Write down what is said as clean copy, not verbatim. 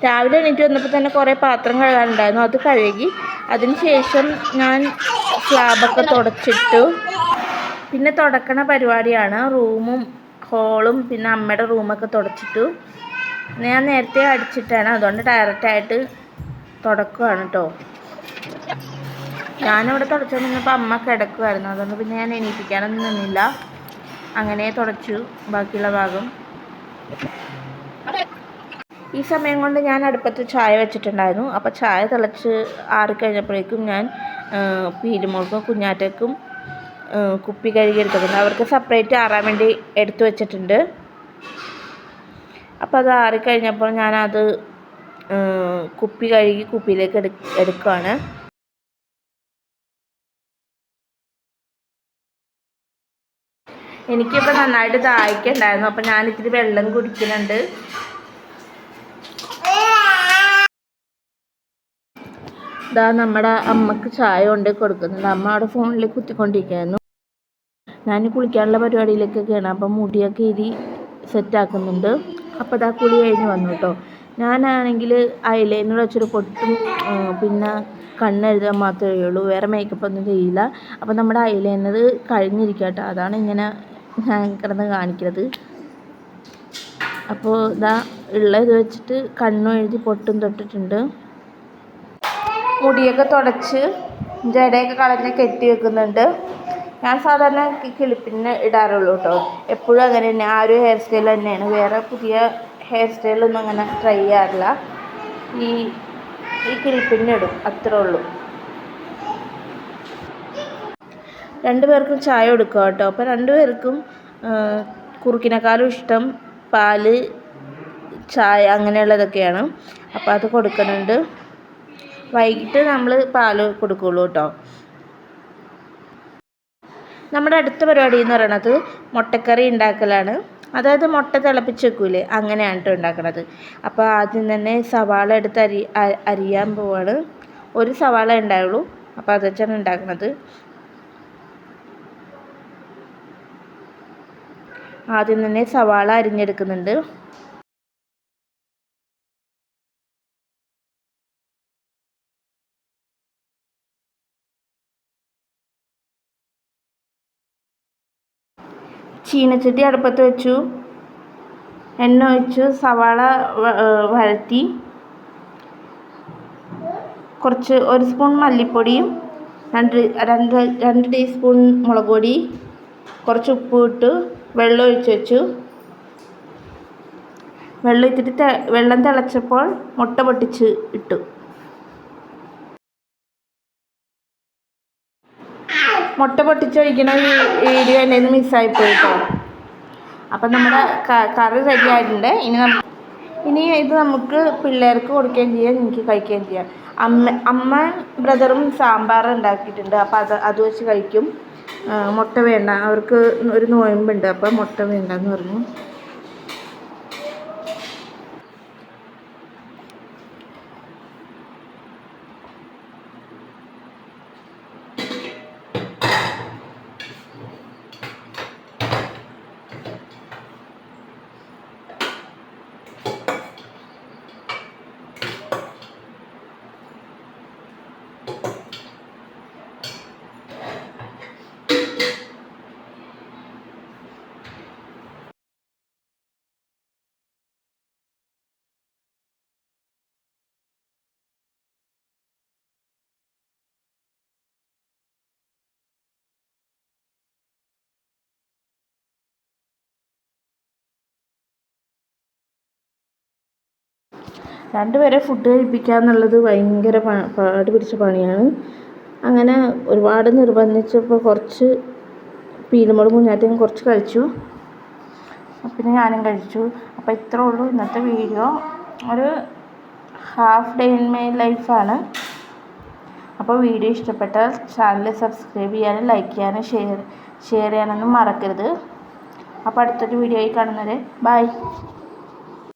രാവിലെ എണീറ്റ് വന്നപ്പോൾ തന്നെ കുറേ പാത്രം കഴുകാനുണ്ടായിരുന്നു, അത് കഴുകി. അതിനുശേഷം ഞാൻ സ്ലാബൊക്കെ തുടച്ചിട്ടു. പിന്നെ തുടക്കണ പരിപാടിയാണ്. റൂമും ഹോളും പിന്നെ അമ്മയുടെ റൂമൊക്കെ തുടച്ചിട്ടു. ഞാൻ നേരത്തെ അടിച്ചിട്ടാണ്, അതുകൊണ്ട് ഡയറക്റ്റായിട്ട് തുടക്കുകയാണ് കേട്ടോ. ഞാനിവിടെ തുടച്ചു നിന്നപ്പോൾ അമ്മ കിടക്കുമായിരുന്നു, അതുകൊണ്ട് പിന്നെ ഞാൻ എണീപ്പിക്കാനൊന്നും നിന്നില്ല. അങ്ങനെ തുടച്ചു ബാക്കിയുള്ള ഭാഗം. ഈ സമയം കൊണ്ട് ഞാൻ അടുപ്പത്ത് ചായ വെച്ചിട്ടുണ്ടായിരുന്നു. അപ്പോൾ ചായ തിളച്ച് ആറിക്കഴിഞ്ഞപ്പോഴേക്കും ഞാൻ പീലുമോൾക്കും കുഞ്ഞാറ്റയ്ക്കും കുപ്പി കഴുകി എടുത്തിട്ടുണ്ട്. അവർക്ക് സെപ്പറേറ്റ് ആറാൻ വേണ്ടി എടുത്തു വെച്ചിട്ടുണ്ട്. അപ്പോൾ അത് ആറിക്കഴിഞ്ഞപ്പോൾ ഞാനത് കുപ്പി കഴുകി കുപ്പിയിലേക്ക് എടുക്കുകയാണ്. എനിക്കിപ്പോൾ നന്നായിട്ട് ദാഹിക്കുന്നുണ്ടായിരുന്നു, അപ്പോൾ ഞാൻ ഇത്തിരി വെള്ളം കുടിക്കുന്നുണ്ട്. ഇതാ നമ്മുടെ അമ്മക്ക് ചായ കൊണ്ട് കൊടുക്കുന്നുണ്ട്. അമ്മ അവിടെ ഫോണിൽ കുത്തിക്കൊണ്ടിരിക്കുകയായിരുന്നു. ഞാൻ കുളിക്കാനുള്ള പരിപാടിയിലേക്കൊക്കെയാണ്. അപ്പം മുടിയൊക്കെ സെറ്റാക്കുന്നുണ്ട്. അപ്പോൾ ഇതാ കുളി കഴിഞ്ഞ് വന്നു കേട്ടോ. ഞാനാണെങ്കിൽ ഐലൈനർ വെച്ചൊരു പൊട്ടും പിന്നെ കണ്ണെഴുതാൻ മാത്രമേ ഉള്ളൂ, വേറെ മേക്കപ്പ് ഒന്നും ചെയ്യില്ല. അപ്പോൾ നമ്മുടെ ഐലൈനർ കഴിഞ്ഞിരിക്കുക കേട്ടോ, അതാണ് ഇങ്ങനെ ഞാൻ കിടന്ന് കാണിക്കുന്നത്. അപ്പോൾ ഇതാ ഉള്ള ഇത് വെച്ചിട്ട് കണ്ണും എഴുതി പൊട്ടും തൊട്ടിട്ടുണ്ട്. മുടിയൊക്കെ തുടച്ച് ജടയൊക്കെ കളഞ്ഞ് കെട്ടി വെക്കുന്നുണ്ട്. ഞാൻ സാധാരണ കിളിപ്പിന് ഇടാറുള്ളൂ കേട്ടോ, എപ്പോഴും അങ്ങനെ തന്നെ. ആ ഒരു ഹെയർ സ്റ്റൈൽ തന്നെയാണ്, വേറെ പുതിയ ഹെയർ സ്റ്റൈലൊന്നും അങ്ങനെ ട്രൈ ചെയ്യാറില്ല. ഈ കിളിപ്പിന്നിടും, അത്രേ ഉള്ളൂ. രണ്ടുപേർക്കും ചായ കൊടുക്കുക കേട്ടോ. അപ്പോൾ രണ്ടുപേർക്കും കുറുക്കിനേക്കാളും ഇഷ്ടം പാല്, ചായ അങ്ങനെയുള്ളതൊക്കെയാണ്. അപ്പോൾ അത് കൊടുക്കുന്നുണ്ട്. വൈകിട്ട് നമ്മൾ പാല് കൊടുക്കുകയുള്ളൂ കേട്ടോ. നമ്മുടെ അടുത്ത പരിപാടി എന്ന് പറയണത് മുട്ടക്കറി ഉണ്ടാക്കലാണ്. അതായത് മുട്ട തിളപ്പിച്ച് വെക്കൂലേ, അങ്ങനെയാണ് കേട്ടോ ഉണ്ടാക്കണത്. അപ്പോൾ ആദ്യം തന്നെ സവാള എടുത്ത് അരിയാൻ പോവാണ്. ഒരു സവാള ഉണ്ടായുള്ളൂ, അപ്പോൾ അത് വെച്ചാണ് ഉണ്ടാക്കുന്നത്. ആദ്യം തന്നെ സവാള അരിഞ്ഞെടുക്കുന്നുണ്ട്. ചീനച്ചട്ടി അടുപ്പത്ത് വെച്ചു, എണ്ണ ഒഴിച്ചു, സവാള വഴറ്റി, കുറച്ച് 1 സ്പൂൺ മല്ലിപ്പൊടിയും 2 ടീസ്പൂൺ മുളക് പൊടി, കുറച്ച് ഉപ്പ് ഇട്ട് വെള്ളം ഒഴിച്ച് വെച്ചു. വെള്ളം തിളച്ചപ്പോൾ മുട്ട പൊട്ടിച്ച് ഇട്ടു. മുട്ട പൊട്ടിച്ചൊഴിക്കണ വീഡിയോ എൻ്റെ നിന്ന് മിസ്സായിപ്പോയി കേട്ടോ. അപ്പം നമ്മുടെ കറി റെഡി ആയിട്ടുണ്ട്. ഇനി ഇത് നമുക്ക് പിള്ളേർക്ക് കൊടുക്കുകയും ചെയ്യാം, എനിക്ക് കഴിക്കുകയും ചെയ്യാം. അമ്മ ബ്രദറും സാമ്പാർ ഉണ്ടാക്കിയിട്ടുണ്ട്, അപ്പോൾ അത് വെച്ച് കഴിക്കും. മുട്ട വേണ്ട, അവർക്ക് ഒരു നോയമ്പുണ്ട്, അപ്പോൾ മുട്ട വേണ്ടെന്ന് പറഞ്ഞു. രണ്ടുപേരെ ഫുഡ് കഴിപ്പിക്കുക എന്നുള്ളത് ഭയങ്കര പാട് പിടിച്ച പണിയാണ്. അങ്ങനെ ഒരുപാട് നിർബന്ധിച്ചപ്പോൾ കുറച്ച് പീലുമോളും കുഞ്ഞാറ്റയും കുറച്ച് കഴിച്ചു, പിന്നെ ഞാനും കഴിച്ചു. അപ്പോൾ ഇത്രേ ഉള്ളൂ ഇന്നത്തെ വീഡിയോ. ഒരു ഹാഫ് ഡേ ഇൻ മൈ ലൈഫാണ്. അപ്പോൾ വീഡിയോ ഇഷ്ടപ്പെട്ടാൽ ചാനൽ സബ്സ്ക്രൈബ് ചെയ്യാനും ലൈക്ക് ചെയ്യാനും ഷെയർ ചെയ്യാനൊന്നും മറക്കരുത്. അപ്പോൾ അടുത്തൊരു വീഡിയോ ആയി കാണുന്നത്. ബൈ.